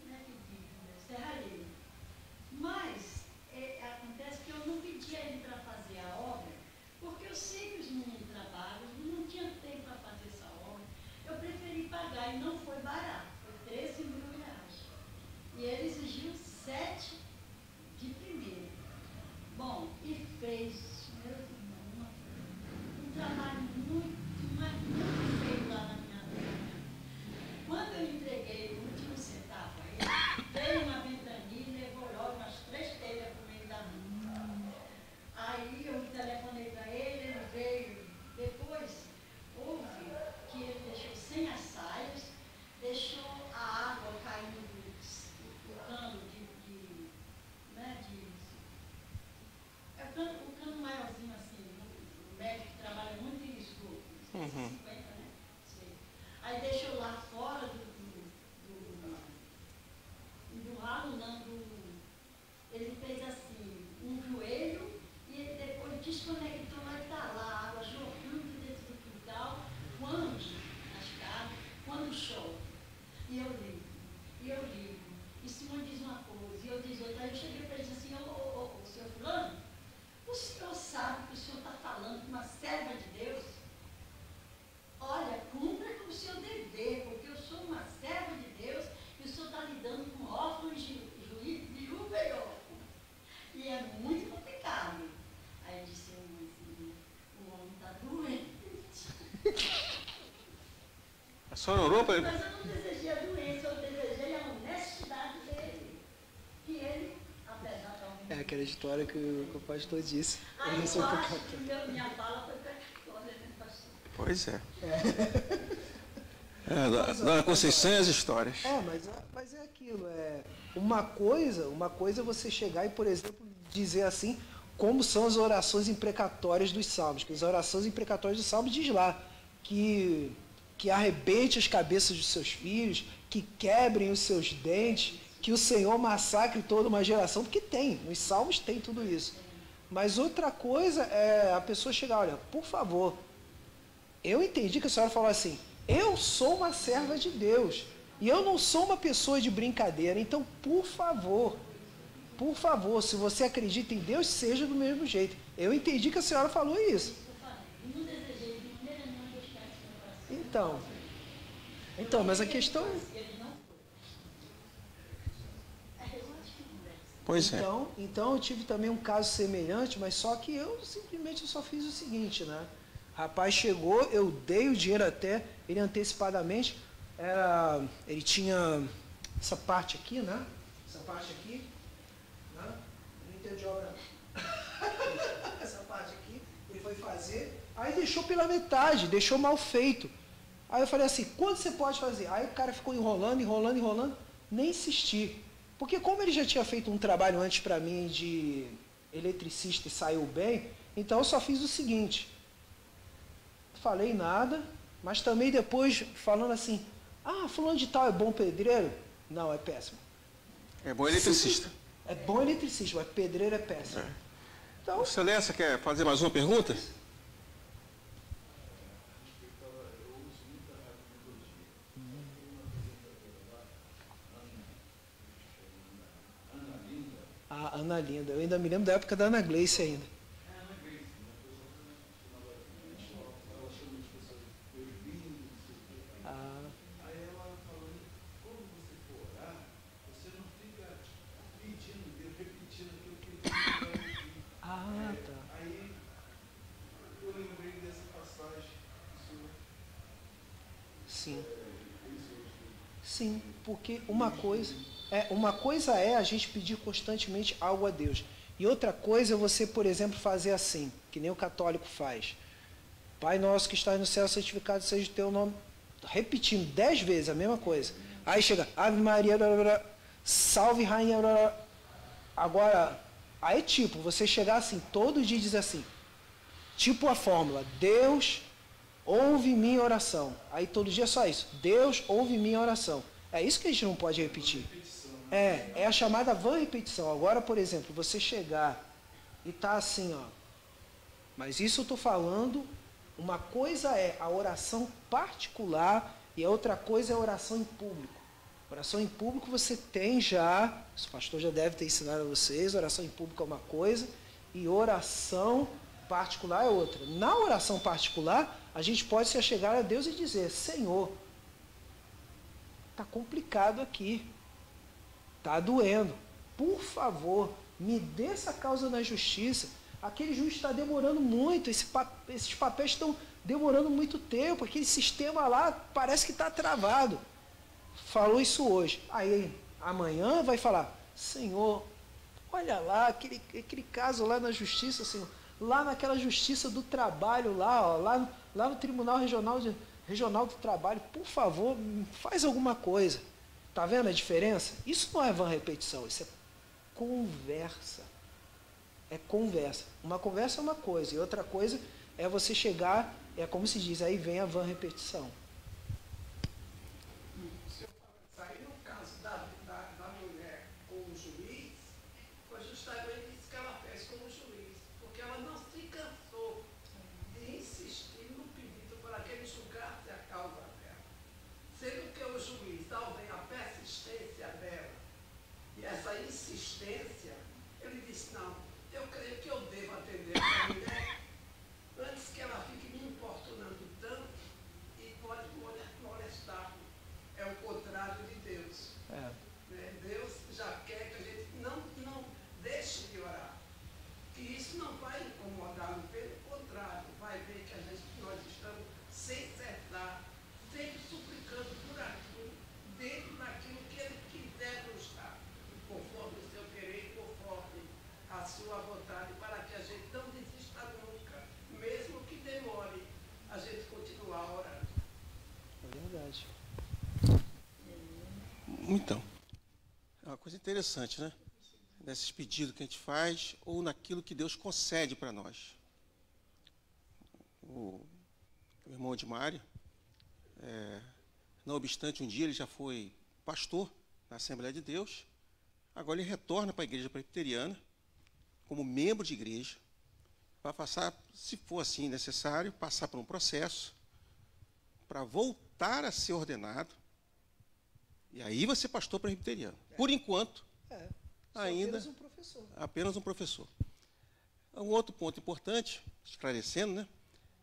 Speaker 4: não é que vive, né? Serralheiro. Mas acontece que eu não pedi a ele para fazer a obra, porque eu sei que os meninos trabalham, não tinha tempo para fazer essa obra. Eu preferi pagar e não foi barato, foi 13 mil reais. E ele exigiu 7 de primeiro. Bom, e fez, meus irmãos, um trabalho 50, né? Sei. Aí deixou lá fora do ralo, não, ele fez assim, um joelho, e ele depois desconectou, lá está lá, a água jorrando dentro do quintal, quando, na escada, quando chove. E eu ligo. E Simone diz uma coisa, e eu diz outra. Aí eu cheguei para ele e disse assim, ô, senhor fulano, o senhor sabe que o senhor está falando com uma serva de Deus? Olha, cumpra com o seu dever, porque eu sou uma serva de Deus e o senhor está lidando com órfãos, juiz, viúva e órfão. E é muito complicado. Aí eu disse, o homem está doente.
Speaker 2: A senhora orou para ele?
Speaker 4: Mas eu não desejei a doença, eu desejei a honestidade dele. Que ele, apesar de...
Speaker 1: É aquela história que o pastor disse.
Speaker 4: Aí eu acho que minha fala foi precatória, né, pastor?
Speaker 2: Pois é. Dona Conceição e as histórias.
Speaker 1: Mas é aquilo. Uma coisa é você chegar e, por exemplo, dizer assim, como são as orações imprecatórias dos salmos. Que as orações imprecatórias dos salmos diz lá que arrebente as cabeças dos seus filhos, que quebrem os seus dentes, que o Senhor massacre toda uma geração, porque tem, nos salmos tem tudo isso. Mas outra coisa é a pessoa chegar, olha, por favor, eu entendi que a senhora falou assim, eu sou uma serva de Deus, e eu não sou uma pessoa de brincadeira, então, por favor, se você acredita em Deus, seja do mesmo jeito. Eu entendi que a senhora falou isso.
Speaker 4: Não desejei de maneira nenhuma buscar esse meu coração.
Speaker 1: Então, mas a questão é...
Speaker 4: Ele não foi. Eu acho que não deve ser.
Speaker 2: Pois é.
Speaker 1: Então eu tive também um caso semelhante, mas só que eu simplesmente só fiz o seguinte, né? Rapaz chegou, eu dei o dinheiro até, ele antecipadamente, ele tinha essa parte aqui, né? Essa parte aqui, né? Não entendo de obra. Essa parte aqui, ele foi fazer, aí deixou pela metade, deixou mal feito. Aí eu falei assim, quanto você pode fazer? Aí o cara ficou enrolando, nem insisti. Porque como ele já tinha feito um trabalho antes para mim de eletricista e saiu bem, então eu só fiz o seguinte, falei nada, mas também depois falando assim, fulano de tal é bom pedreiro? Não, é péssimo.
Speaker 2: É bom eletricista.
Speaker 1: É bom eletricista, mas pedreiro é péssimo. Então,
Speaker 2: O Celeste quer fazer mais uma pergunta?
Speaker 1: a Ana Linda, eu ainda me lembro da época da Ana Gleice ainda.
Speaker 3: Aí ela falando, quando você for orar, você não fica pedindo Deus, repetindo aquilo que Deus vai pedir.
Speaker 1: Tá.
Speaker 3: Aí eu lembrei dessa passagem.
Speaker 1: Sim. Sim, porque uma coisa é a gente pedir constantemente algo a Deus. E outra coisa é você, por exemplo, fazer assim, que nem o católico faz. Pai nosso que estás no céu, santificado seja o teu nome. Repetindo 10 vezes a mesma coisa. Aí chega, Ave Maria, blá, blá, blá, salve rainha, blá, blá. Agora, aí tipo, você chegar assim, todo dia dizer assim, tipo a fórmula, Deus ouve minha oração. Aí todo dia é só isso, Deus ouve minha oração. É isso que a gente não pode repetir. É a chamada vã repetição. Agora, por exemplo, você chegar e tá assim, ó. Mas isso eu estou falando, uma coisa é a oração particular e a outra coisa é a oração em público. Oração em público você tem já, o pastor já deve ter ensinado a vocês, oração em público é uma coisa e oração particular é outra. Na oração particular, a gente pode se achegar a Deus e dizer, Senhor, está complicado aqui, está doendo, por favor, me dê essa causa na justiça, aquele juiz está demorando muito, esses papéis estão demorando muito tempo, aquele sistema lá parece que está travado. Falou isso hoje, aí amanhã vai falar, Senhor, olha lá, aquele caso lá na justiça, Senhor, lá naquela justiça do trabalho lá, ó, lá no Tribunal Regional do Trabalho, por favor, faz alguma coisa. Está vendo a diferença? Isso não é vã repetição, isso é conversa. É conversa. Uma conversa é uma coisa, e outra coisa É você chegar, é como se diz, aí vem a van repetição.
Speaker 5: Se eu sair no caso da mulher com o juiz, foi justamente isso que ela fez com o juiz, porque ela não se cansou de insistir no pedido para que ele julgasse a causa dela. Sendo que o juiz, ao ver a persistência dela e essa insistência, ele disse, não, eu creio que eu devo atender essa mulher antes que ela fique me importunando tanto e pode molestar-me. É o contrário de Deus.
Speaker 1: É.
Speaker 5: Né? Deus já quer que a gente não deixe de orar. Que isso não vai incomodá-lo, pelo contrário, vai ver que nós estamos sem cessar, sempre suplicando por aquilo, dentro daquilo que Ele quiser nos dar, conforme o seu querer, conforme a sua vontade, para que a gente não desista nunca, mesmo que demore, a gente continuar orando.
Speaker 1: É verdade.
Speaker 2: Então, é uma coisa interessante, né? Nesses pedidos que a gente faz ou naquilo que Deus concede para nós. O irmão Edmário, não obstante, um dia ele já foi pastor na Assembleia de Deus, agora ele retorna para a igreja presbiteriana, como membro de igreja, vai passar, se for assim necessário, passar por um processo para voltar a ser ordenado, e aí vai ser pastor presbiteriano. Por enquanto,
Speaker 1: Só
Speaker 2: ainda
Speaker 1: apenas um professor.
Speaker 2: apenas um professor. Um outro ponto importante, esclarecendo, né,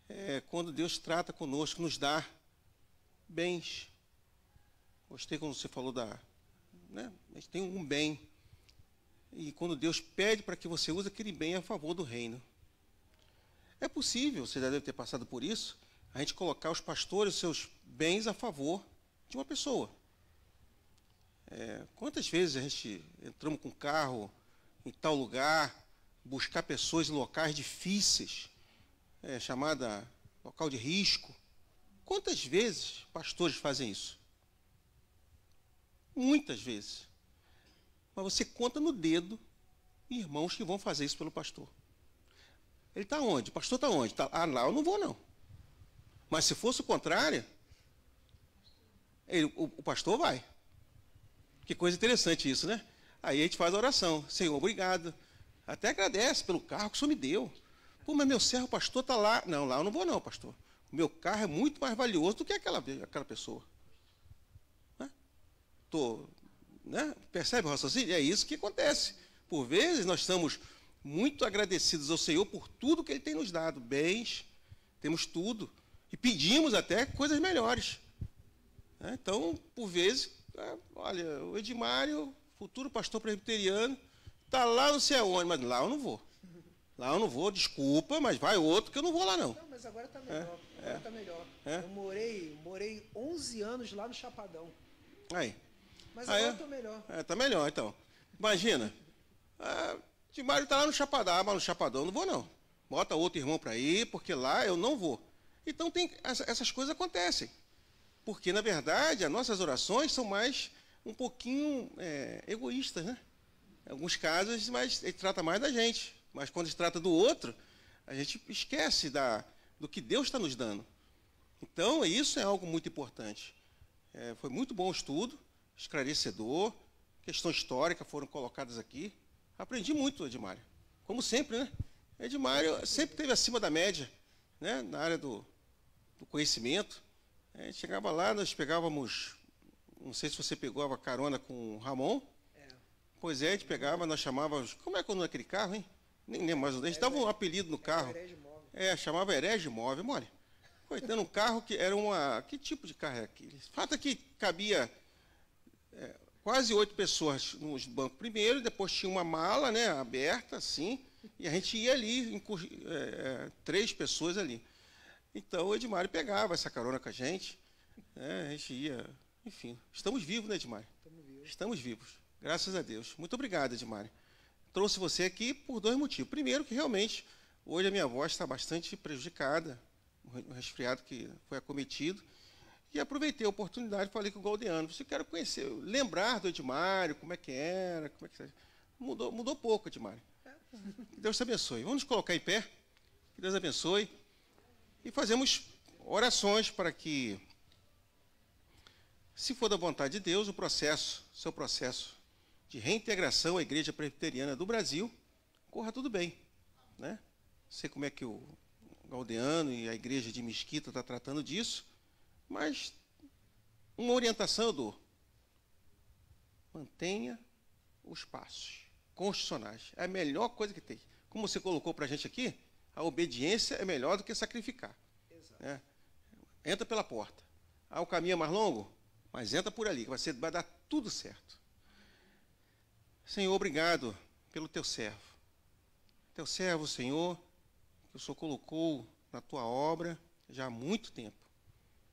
Speaker 2: é quando Deus trata conosco, nos dá bens. Gostei quando você falou né, a gente tem um bem. E quando Deus pede para que você use aquele bem a favor do reino. É possível, você já deve ter passado por isso, a gente colocar os pastores, os seus bens a favor de uma pessoa. Quantas vezes a gente entramos com carro em tal lugar, buscar pessoas em locais difíceis, chamada local de risco. Quantas vezes pastores fazem isso? Muitas vezes. Mas você conta no dedo irmãos que vão fazer isso pelo pastor. Ele está onde? O pastor está onde? Lá eu não vou, não. Mas se fosse o contrário, o pastor vai. Que coisa interessante isso, né? Aí a gente faz a oração. Senhor, obrigado. Até agradece pelo carro que o Senhor me deu. Pô, mas meu servo pastor está lá. Não, lá eu não vou não, pastor. O meu carro é muito mais valioso do que aquela pessoa. Né? Percebe o raciocínio? É isso que acontece. Por vezes nós estamos muito agradecidos ao Senhor por tudo que Ele tem nos dado. Bens, temos tudo. E pedimos até coisas melhores. Então, por vezes, olha, o Edmário, futuro pastor presbiteriano, está lá não sei aonde, mas lá eu não vou. Lá eu não vou, desculpa, mas vai outro que eu não vou lá não.
Speaker 1: Não, mas agora está melhor. Agora está melhor. Eu morei 11 anos lá no Chapadão.
Speaker 2: Aí.
Speaker 1: Mas agora eu estou melhor.
Speaker 2: Está melhor, então. Imagina, Edmário está lá no Chapadão, mas no Chapadão eu não vou não. Bota outro irmão para ir, porque lá eu não vou. Então, essas coisas acontecem. Porque, na verdade, as nossas orações são mais um pouquinho egoístas, né? Em alguns casos, mas ele trata mais da gente. Mas quando se trata do outro, a gente esquece do que Deus está nos dando. Então, isso é algo muito importante. Foi muito bom o estudo, esclarecedor, questão histórica foram colocadas aqui. Aprendi muito, Edmário. Como sempre, né? Edmário sempre esteve acima da média, né? Na área do conhecimento. A gente chegava lá, nós pegávamos, não sei se você pegava carona com o Ramon. Pois a gente pegava, nós chamávamos, como é que é o nome daquele carro, hein? Nem lembro mais, a gente dava um apelido no carro. Chamava Herege Móvel, mole. Coitando um carro que era que tipo de carro é aquele? O fato é que cabia quase 8 pessoas no banco primeiro, depois tinha uma mala, né, aberta, assim, e a gente ia ali, 3 pessoas ali. Então, o Edmário pegava essa carona com a gente, a gente ia, enfim. Estamos vivos, né, Edmário? Estamos vivos, graças a Deus. Muito obrigado, Edmário. Trouxe você aqui por 2 motivos. Primeiro, que realmente, hoje a minha voz está bastante prejudicada, um resfriado que foi acometido, e aproveitei a oportunidade e falei com o Galdeano. Você quer conhecer, lembrar do Edmário, como é que era, mudou pouco, Edmário. Que Deus te abençoe. Vamos nos colocar em pé. Que Deus abençoe. E fazemos orações para que, se for da vontade de Deus, seu processo de reintegração à Igreja Presbiteriana do Brasil, corra tudo bem, né? Não sei como é que o Galdeano e a Igreja de Mesquita está tratando disso, mas uma orientação eu dou. Mantenha os passos constitucionais. É a melhor coisa que tem. Como você colocou para a gente aqui, a obediência é melhor do que sacrificar. Né? Entra pela porta. O caminho é mais longo, mas entra por ali, que vai dar tudo certo. Senhor, obrigado pelo teu servo. Teu servo, Senhor, que o Senhor colocou na tua obra já há muito tempo.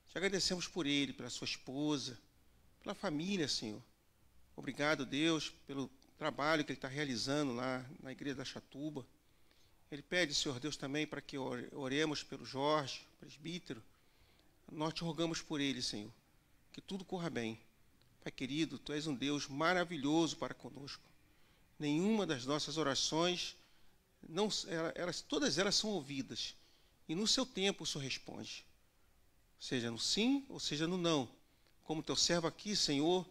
Speaker 2: Te agradecemos por ele, pela sua esposa, pela família, Senhor. Obrigado, Deus, pelo trabalho que ele está realizando lá na Igreja da Chatuba. Ele pede, Senhor Deus, também para que oremos pelo Jorge, presbítero. Nós te rogamos por ele, Senhor, que tudo corra bem. Pai querido, tu és um Deus maravilhoso para conosco. Nenhuma das nossas orações, todas elas são ouvidas. E no seu tempo o Senhor responde. Seja no sim ou seja no não. Como teu servo aqui, Senhor,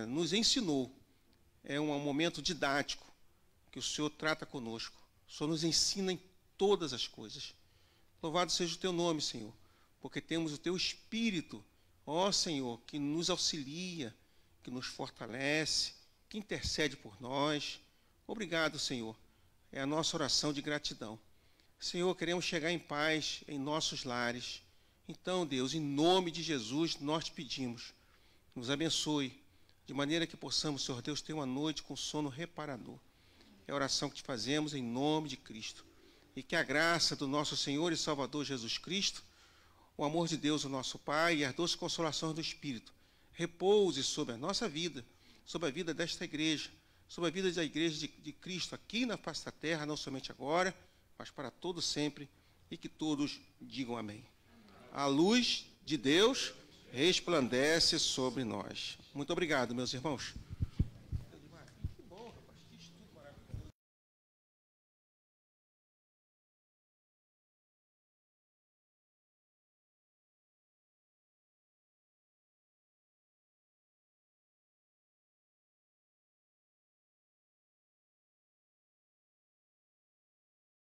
Speaker 2: nos ensinou. É um momento didático que o Senhor trata conosco. O Senhor nos ensina em todas as coisas. Louvado seja o teu nome, Senhor, porque temos o teu Espírito, ó Senhor, que nos auxilia, que nos fortalece, que intercede por nós. Obrigado, Senhor. É a nossa oração de gratidão. Senhor, queremos chegar em paz em nossos lares. Então, Deus, em nome de Jesus, nós te pedimos, nos abençoe, de maneira que possamos, Senhor Deus, ter uma noite com sono reparador. É a oração que te fazemos em nome de Cristo. E que a graça do nosso Senhor e Salvador Jesus Cristo, o amor de Deus, o nosso Pai, e as doces consolações do Espírito, repouse sobre a nossa vida, sobre a vida desta igreja, sobre a vida da igreja de Cristo aqui na face da terra, não somente agora, mas para todo sempre, e que todos digam amém. A luz de Deus resplandece sobre nós. Muito obrigado, meus irmãos.